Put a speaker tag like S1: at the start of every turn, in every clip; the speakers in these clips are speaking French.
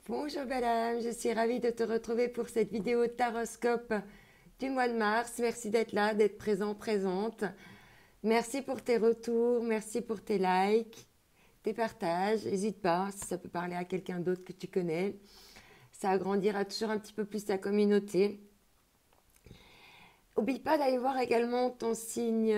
S1: Bonjour belle âme, je suis ravie de te retrouver pour cette vidéo taroscope du mois de mars. Merci d'être là, d'être présent, présente. Merci pour tes retours, merci pour tes likes, tes partages. N'hésite pas, si ça peut parler à quelqu'un d'autre que tu connais. Ça agrandira toujours un petit peu plus ta communauté. N'oublie pas d'aller voir également ton signe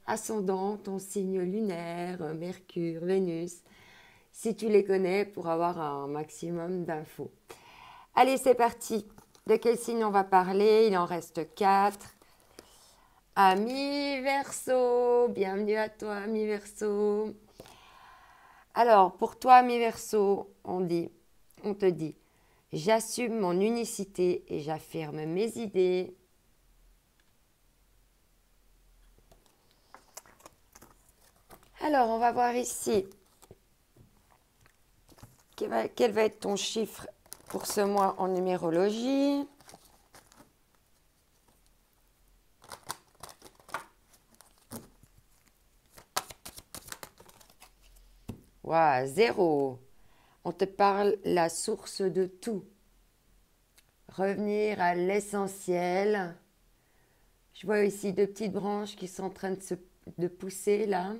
S1: ascendant, ton signe lunaire, Mercure, Vénus, si tu les connais pour avoir un maximum d'infos. Allez, c'est parti. De quel signe on va parler? Il en reste 4. Ami Verseau, bienvenue à toi, Ami Verseau. Alors, pour toi, Ami Verseau, on te dit, j'assume mon unicité et j'affirme mes idées. Alors, on va voir ici. Quel va être ton chiffre pour ce mois en numérologie? Waouh, 0. On te parle la source de tout. Revenir à l'essentiel. Je vois ici 2 petites branches qui sont en train de pousser là.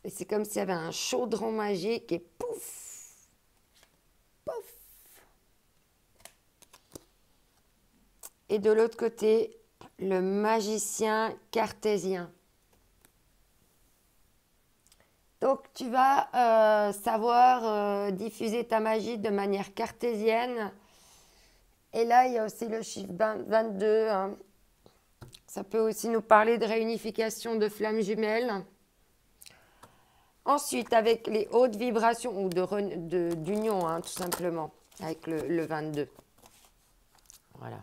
S1: Et c'est comme s'il y avait un chaudron magique et pouf, pouf. Et de l'autre côté, le magicien cartésien. Donc, tu vas savoir diffuser ta magie de manière cartésienne. Et là, il y a aussi le chiffre 22. Hein. Ça peut aussi nous parler de réunification de flammes jumelles. Ensuite, avec les hautes vibrations ou d'union, hein, tout simplement, avec le 22. Voilà.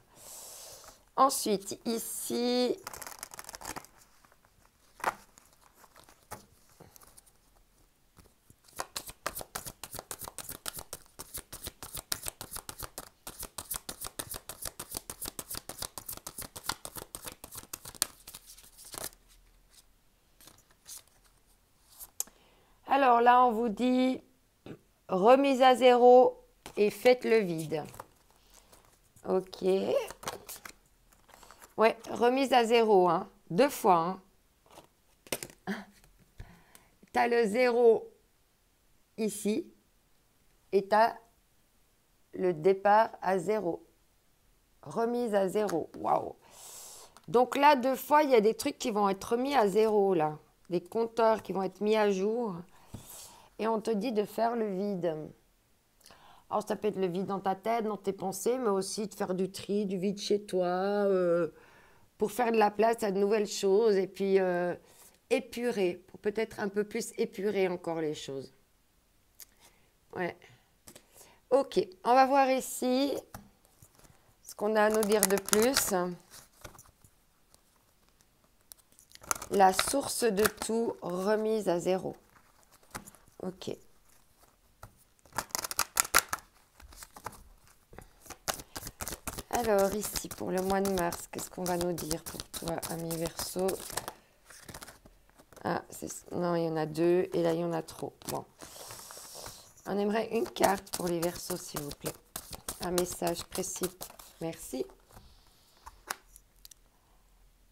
S1: Ensuite, ici, alors là, on vous dit remise à zéro et faites le vide. Ok. Ouais, remise à zéro, hein. 2 fois. Hein. Tu as le 0 ici et tu as le départ à 0. Remise à 0. Waouh. Donc là, 2 fois, il y a des trucs qui vont être remis à 0 là. Des compteurs qui vont être mis à jour. Et on te dit de faire le vide. Alors, ça peut être le vide dans ta tête, dans tes pensées, mais aussi de faire du tri, du vide chez toi, pour faire de la place à de nouvelles choses et puis épurer, pour peut-être un peu plus épurer encore les choses. Ouais. Ok, on va voir ici ce qu'on a à nous dire de plus. La source de tout remise à 0. Ok. Alors ici, pour le mois de mars, qu'est-ce qu'on va nous dire pour toi, ami Verseau? Ah, non, il y en a 2 et là, il y en a trop. Bon. On aimerait une carte pour les Verseaux, s'il vous plaît. Un message précis. Merci.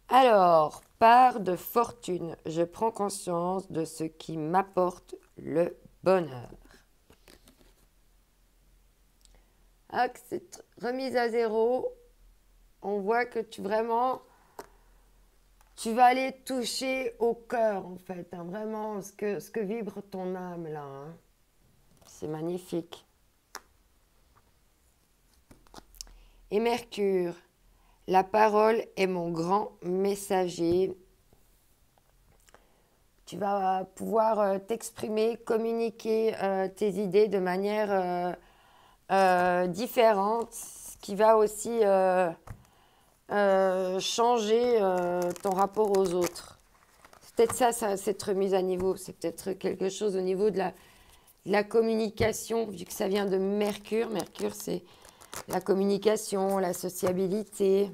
S1: Alors, part de fortune, je prends conscience de ce qui m'apporte le bonheur. Ah, que cette remise à 0, on voit que tu vas aller toucher au cœur en fait, hein, vraiment ce que vibre ton âme là. Hein. C'est magnifique. Et Mercure, la parole est mon grand messager. Tu vas pouvoir t'exprimer, communiquer tes idées de manière différente, ce qui va aussi changer ton rapport aux autres. C'est peut-être ça, cette remise à niveau. C'est peut-être quelque chose au niveau de la communication, vu que ça vient de Mercure. Mercure, c'est la communication, la sociabilité.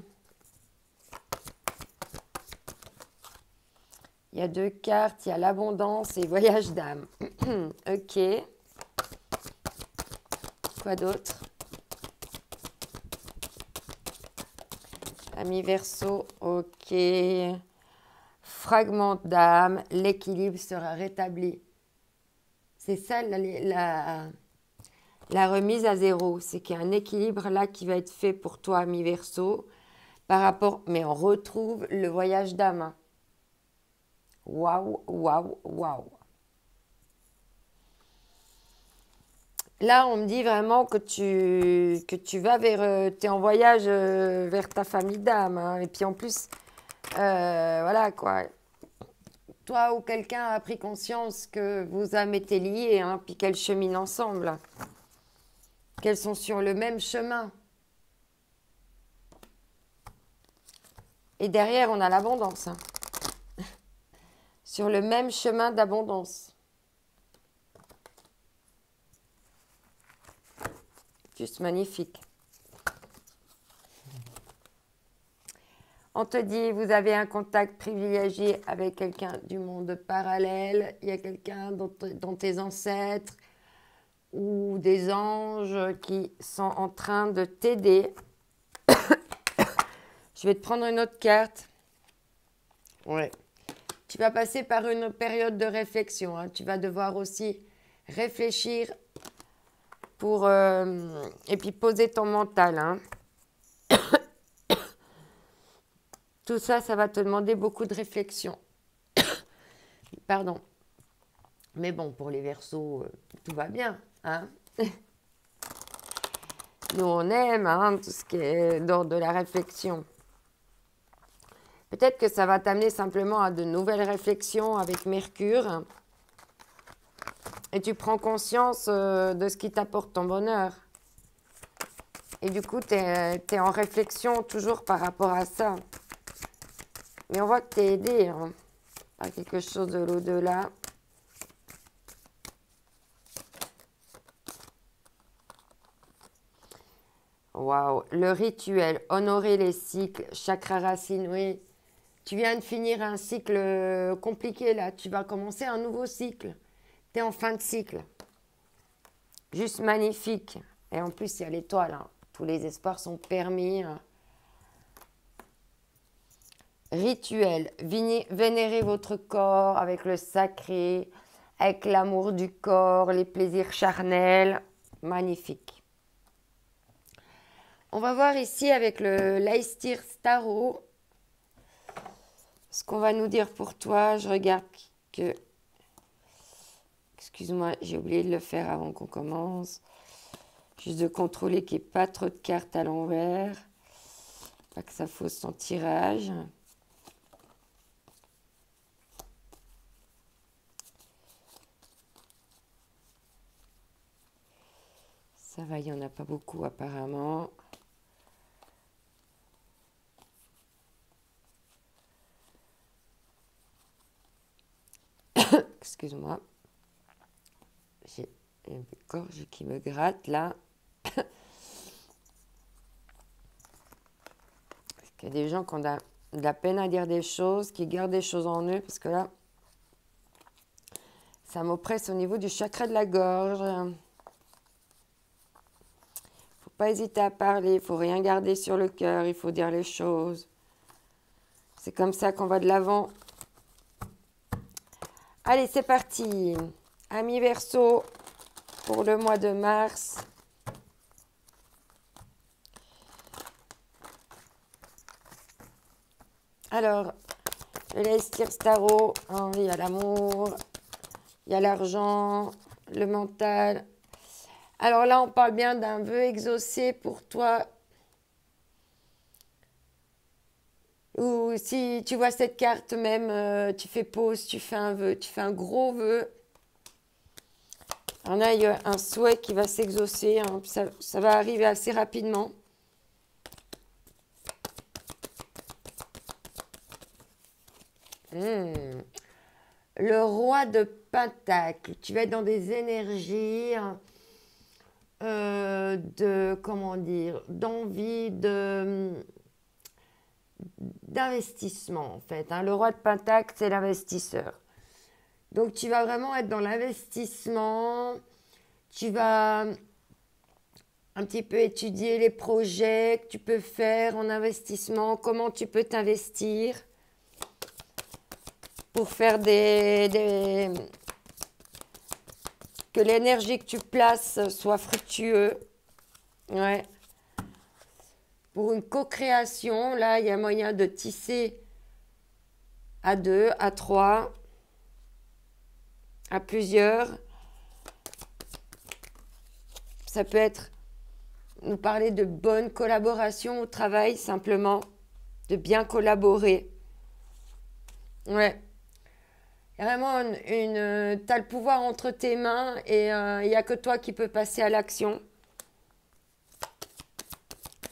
S1: Il y a 2 cartes, il y a l'abondance et voyage d'âme. Ok. Quoi d'autre? Ami Verseau, ok. Fragment d'âme, l'équilibre sera rétabli. C'est ça la remise à zéro. C'est qu'il y a un équilibre là qui va être fait pour toi, ami Verseau. Par rapport, mais on retrouve le voyage d'âme. Waouh, waouh, waouh. Là, on me dit vraiment que tu vas vers... tu es en voyage vers ta famille d'âme. Hein. Et puis en plus, voilà quoi. Toi ou quelqu'un a pris conscience que vos âmes étaient liées, hein, puis qu'elles cheminent ensemble. Qu'elles sont sur le même chemin. Et derrière, on a l'abondance. Hein. Sur le même chemin d'abondance. Juste magnifique. On te dit, vous avez un contact privilégié avec quelqu'un du monde parallèle. Il y a quelqu'un dans tes ancêtres ou des anges qui sont en train de t'aider. Je vais te prendre une autre carte. Ouais. Tu vas passer par une période de réflexion. Hein. Tu vas devoir aussi réfléchir pour et puis poser ton mental. Hein. Tout ça, ça va te demander beaucoup de réflexion. Pardon. Mais bon, pour les Verseaux, tout va bien. Hein. Nous, on aime hein, tout ce qui est d'ordre de la réflexion. Peut-être que ça va t'amener simplement à de nouvelles réflexions avec Mercure. Et tu prends conscience de ce qui t'apporte ton bonheur. Et du coup, tu es en réflexion toujours par rapport à ça. Mais on voit que tu es aidé hein, par quelque chose de l'au-delà. Waouh, le rituel, honorer les cycles, chakra racine, oui. Tu viens de finir un cycle compliqué là, tu vas commencer un nouveau cycle. Tu es en fin de cycle. Juste magnifique. Et en plus, il y a l'étoile. Hein. Tous les espoirs sont permis. Hein. Rituel, vénérez votre corps avec le sacré, avec l'amour du corps, les plaisirs charnels. Magnifique. On va voir ici avec le Leicester Tarot ce qu'on va nous dire pour toi. Je regarde que... Excuse-moi, j'ai oublié de le faire avant qu'on commence. Juste de contrôler qu'il n'y ait pas trop de cartes à l'envers. Pas que ça fausse son tirage. Ça va, il n'y en a pas beaucoup apparemment. Excuse-moi. J'ai une gorge qui me gratte là. Parce qu'il y a des gens qui ont de la peine à dire des choses, qui gardent des choses en eux, parce que là, ça m'oppresse au niveau du chakra de la gorge. Faut pas hésiter à parler, il faut rien garder sur le cœur, il faut dire les choses. C'est comme ça qu'on va de l'avant. Allez, c'est parti. Amis Verseau, pour le mois de mars. Alors, le Leicester Tarot, hein, il y a l'amour, il y a l'argent, le mental. Alors là, on parle bien d'un vœu exaucé pour toi. Ou si tu vois cette carte même, tu fais pause, tu fais un vœu, tu fais un gros vœu. Alors là, il y a un souhait qui va s'exaucer. Hein, ça va arriver assez rapidement. Le roi de Pentacle. Tu vas être dans des énergies de, comment dire, d'envie, d'investissement, en fait. Hein. Le roi de Pentacle, c'est l'investisseur. Donc, tu vas vraiment être dans l'investissement. Tu vas un petit peu étudier les projets que tu peux faire en investissement, comment tu peux t'investir pour faire que l'énergie que tu places soit fructueuse. Ouais. Pour une co-création, là, il y a moyen de tisser à 2, à 3, à plusieurs. Ça peut être nous parler de bonne collaboration au travail, simplement, de bien collaborer. Ouais. Vraiment, t'as le pouvoir entre tes mains et il n'y a que toi qui peux passer à l'action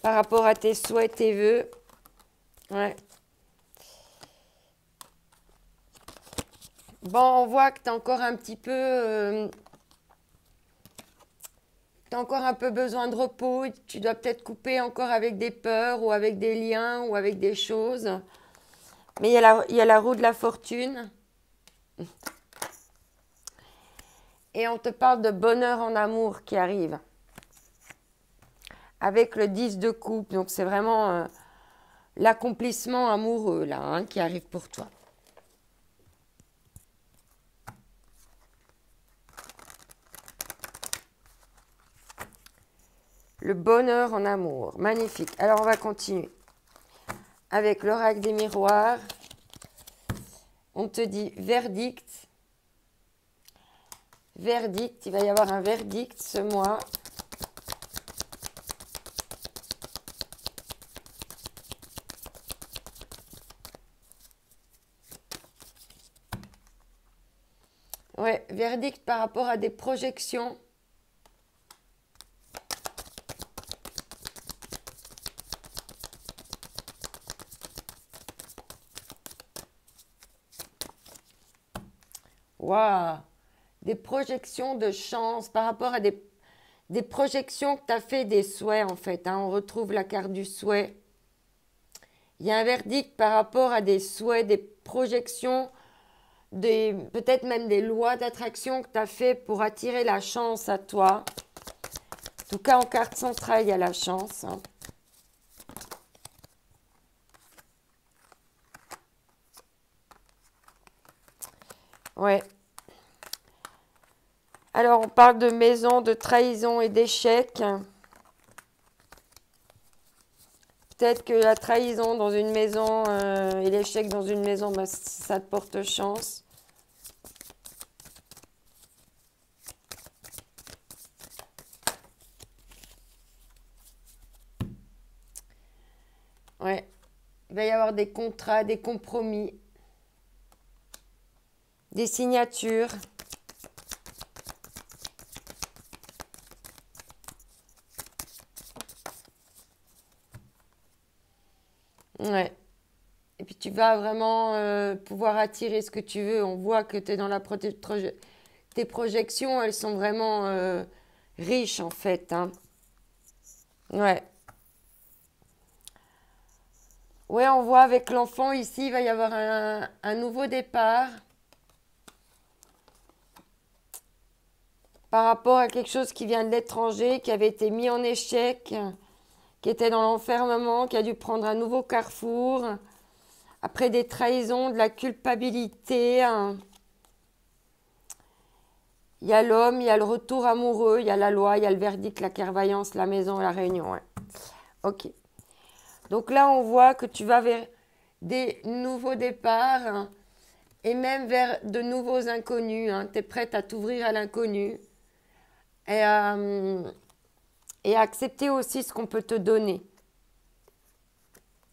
S1: par rapport à tes souhaits, tes vœux. Ouais. Bon, on voit que tu as encore un petit peu... tu as encore un peu besoin de repos. Tu dois peut-être couper encore avec des peurs ou avec des liens ou avec des choses. Mais il y a la roue de la fortune. Et on te parle de bonheur en amour qui arrive. Avec le 10 de coupe. Donc, c'est vraiment l'accomplissement amoureux, là, hein, qui arrive pour toi. Le bonheur en amour. Magnifique. Alors, on va continuer. Avec l'oracle des miroirs. On te dit verdict. Verdict. Il va y avoir un verdict ce mois. Ouais, verdict par rapport à des projections. Waouh! Des projections de chance par rapport à des projections que tu as fait, des souhaits en fait. Hein. On retrouve la carte du souhait. Il y a un verdict par rapport à des souhaits, des projections, peut-être même des lois d'attraction que tu as fait pour attirer la chance à toi. En tout cas, en carte centrale, il y a la chance. Hein. Ouais. Alors, on parle de maison, de trahison et d'échec. Peut-être que la trahison dans une maison et l'échec dans une maison, bah, ça te porte chance. Ouais. Il va y avoir des contrats, des compromis, des signatures. Ouais. Et puis tu vas vraiment pouvoir attirer ce que tu veux. On voit que tu es dans tes projections, elles sont vraiment riches en fait. Hein. Ouais. Ouais, on voit avec l'enfant ici, il va y avoir un nouveau départ. Par rapport à quelque chose qui vient de l'étranger, qui avait été mis en échec, qui était dans l'enfermement, qui a dû prendre un nouveau carrefour. Après des trahisons, de la culpabilité. Hein. Il y a l'homme, il y a le retour amoureux, il y a la loi, il y a le verdict, la clairvoyance, la maison, la réunion. Ouais. Ok. Donc là, on voit que tu vas vers des nouveaux départs hein, et même vers de nouveaux inconnus. Hein. Tu es prête à t'ouvrir à l'inconnu et à accepter aussi ce qu'on peut te donner. Tout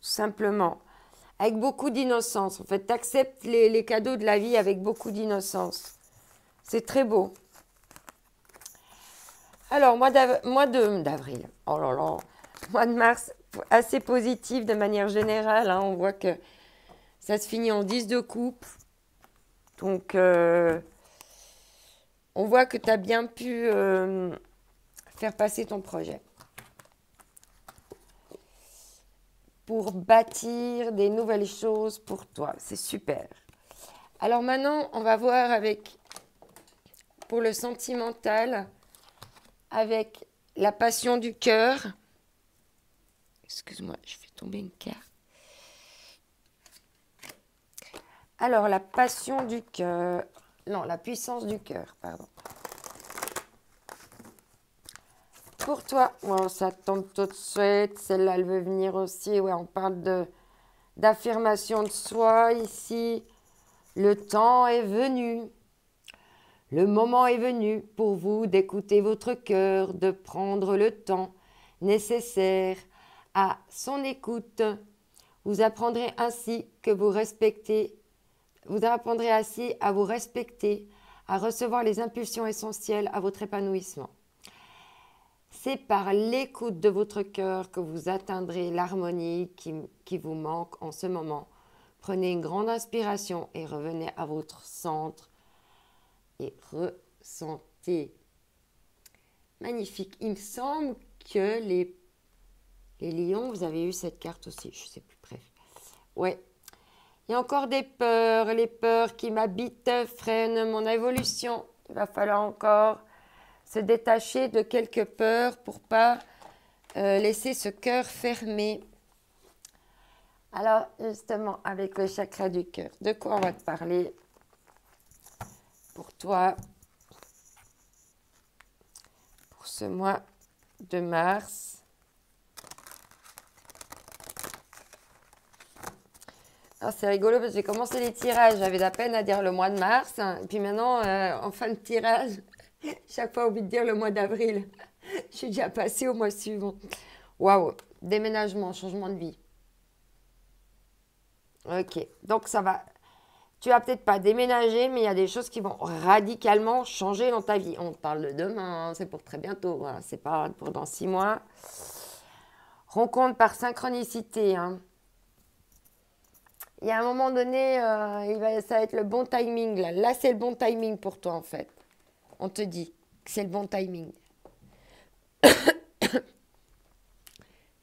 S1: simplement. Avec beaucoup d'innocence. En fait, tu acceptes les cadeaux de la vie avec beaucoup d'innocence. C'est très beau. Alors, mois d'avril. Oh là là. Mois de mars, assez positif de manière générale. Hein. On voit que ça se finit en 10 de coupe. Donc, on voit que tu as bien pu faire passer ton projet. pour bâtir des nouvelles choses pour toi. C'est super. Alors maintenant, on va voir avec, pour le sentimental, avec la passion du cœur. Excuse-moi, je fais tomber une carte. Alors, la passion du cœur. Non, la puissance du cœur, pardon. Pour toi, oh, ça tombe tout de suite. Celle-là, elle veut venir aussi. Ouais, on parle d'affirmation de soi ici. Le temps est venu. Le moment est venu pour vous d'écouter votre cœur, de prendre le temps nécessaire à son écoute. Vous apprendrez ainsi que vous respectez. Vous apprendrez ainsi à vous respecter, à recevoir les impulsions essentielles à votre épanouissement. C'est par l'écoute de votre cœur que vous atteindrez l'harmonie qui vous manque en ce moment. Prenez une grande inspiration et revenez à votre centre et ressentez. Magnifique. Il me semble que les lions, vous avez eu cette carte aussi, je ne sais plus, bref. Ouais. Il y a encore des peurs, les peurs qui m'habitent freinent mon évolution. Il va falloir encore se détacher de quelques peurs pour ne pas laisser ce cœur fermé. Alors, justement, avec le chakra du cœur, de quoi on va te parler pour toi, pour ce mois de mars. Alors, c'est rigolo parce que j'ai commencé les tirages, j'avais de la peine à dire le mois de mars, hein, et puis maintenant, en fin de tirage, chaque fois, j'ai envie de dire le mois d'avril. Je suis déjà passée au mois suivant. Waouh, déménagement, changement de vie. Ok, donc ça va. Tu vas peut-être pas déménager, mais il y a des choses qui vont radicalement changer dans ta vie. On parle de demain, hein, c'est pour très bientôt, hein, c'est pas pour dans 6 mois. Rencontre par synchronicité. Hein. Il y a un moment donné, ça va être le bon timing. Là c'est le bon timing pour toi en fait. On te dit que c'est le bon timing.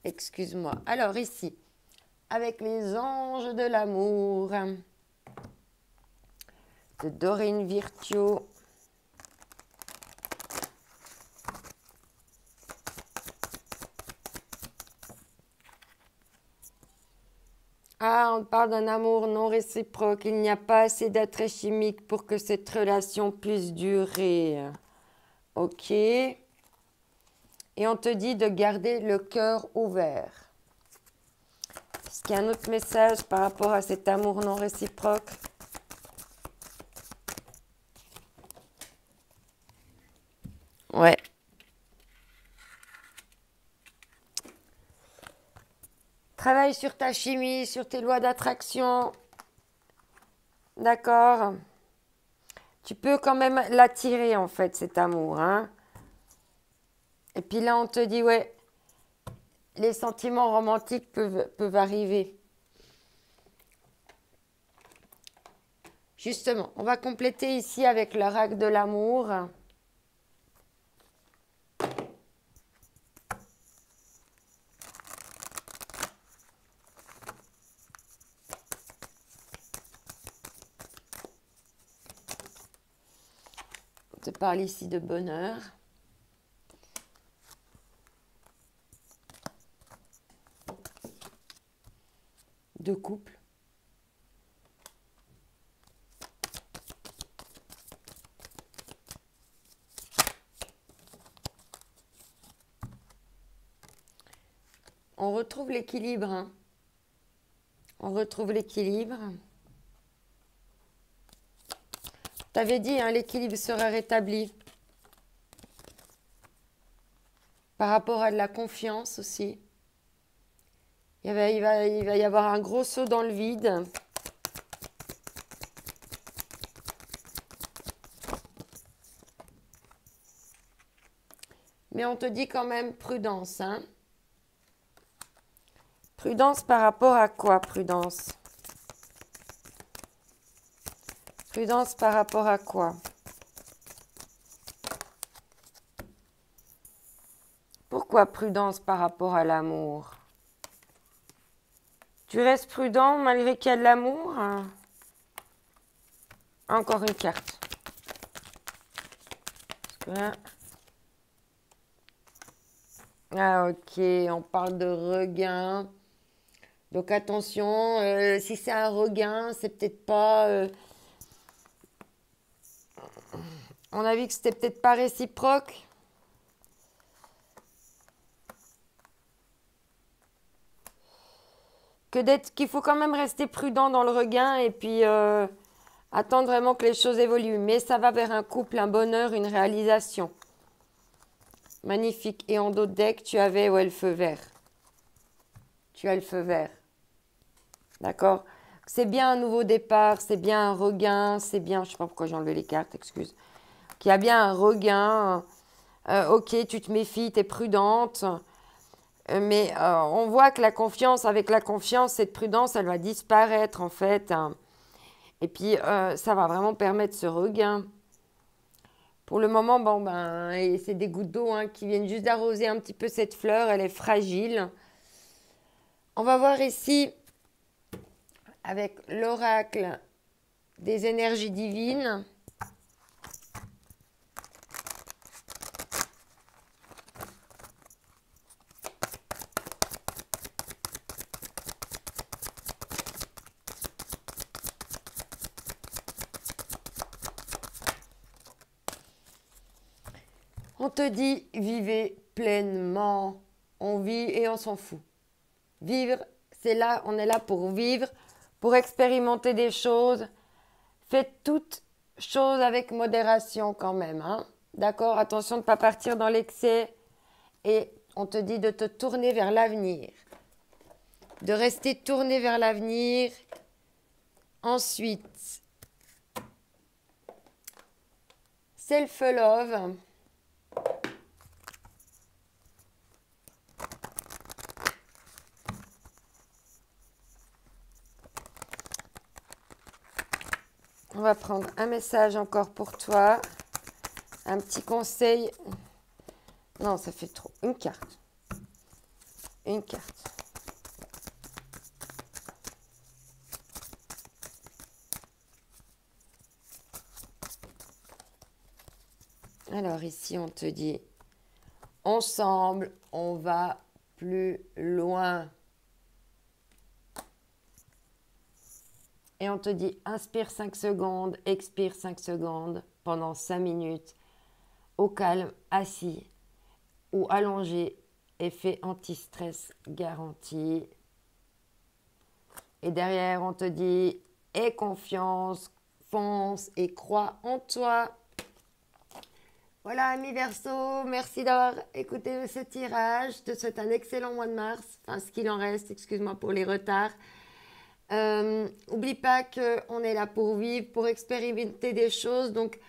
S1: Excuse-moi. Alors ici, avec les anges de l'amour de Dorine Virtue. Ah, on parle d'un amour non réciproque. Il n'y a pas assez d'attrait chimique pour que cette relation puisse durer. Ok. Et on te dit de garder le cœur ouvert. Est-ce qu'il y a un autre message par rapport à cet amour non réciproque? Ouais. Travaille sur ta chimie, sur tes lois d'attraction. D'accord? Tu peux quand même l'attirer en fait, cet amour. Hein? Et puis là, on te dit, ouais, les sentiments romantiques peuvent arriver. Justement, on va compléter ici avec l'oracle de l'amour. On te parle ici de bonheur. De couple. On retrouve l'équilibre. Hein. On retrouve l'équilibre. T'avais dit, hein, l'équilibre sera rétabli. Par rapport à de la confiance aussi. Il va y avoir un gros saut dans le vide. Mais on te dit quand même prudence. Hein. Prudence par rapport à quoi, prudence? Prudence par rapport à quoi? Pourquoi prudence par rapport à l'amour? Tu restes prudent malgré qu'il y a de l'amour. Encore une carte. Là. Ah ok, on parle de regain. Donc attention, si c'est un regain, c'est peut-être pas... on a vu que c'était peut-être pas réciproque. Qu'il faut quand même rester prudent dans le regain et puis attendre vraiment que les choses évoluent. Mais ça va vers un couple, un bonheur, une réalisation. Magnifique. Et en dos de deck, tu avais le feu vert. Tu as le feu vert. D'accord? C'est bien un nouveau départ, c'est bien un regain, c'est bien... Je ne sais pas pourquoi j'ai enlevé les cartes, excuse. Qu'il y a bien un regain. Ok, tu te méfies, tu es prudente. Mais on voit que la confiance, avec la confiance, cette prudence, elle va disparaître en fait. Et puis, ça va vraiment permettre ce regain. Pour le moment, bon, ben, c'est des gouttes d'eau qui viennent juste d'arroser un petit peu cette fleur. Elle est fragile. On va voir ici, avec l'oracle des énergies divines. On te dit, vivez pleinement. On vit et on s'en fout. Vivre, c'est là, on est là pour vivre, pour expérimenter des choses. Faites toutes choses avec modération quand même. D'accord? Attention de ne pas partir dans l'excès. Et on te dit de te tourner vers l'avenir. De rester tourné vers l'avenir. Ensuite, self-love. On va prendre un message encore pour toi. Un petit conseil. Non, ça fait trop. Une carte. Une carte. Alors ici, on te dit, ensemble, on va plus loin. Et on te dit, inspire 5 secondes, expire 5 secondes pendant 5 minutes, au calme, assis ou allongé, effet anti-stress garanti. Et derrière, on te dit, aie confiance, fonce et crois en toi. Voilà, amis Verseau, merci d'avoir écouté ce tirage. Je te souhaite un excellent mois de mars, enfin ce qu'il en reste, excuse-moi pour les retards. Oublie pas qu'on est là pour vivre, pour expérimenter des choses. Donc,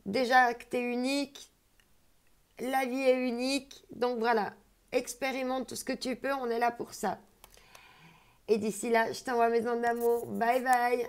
S1: déjà que tu es unique, la vie est unique. Donc voilà, expérimente tout ce que tu peux, on est là pour ça. Et d'ici là, je t'envoie mes ondes d'amour. Bye bye.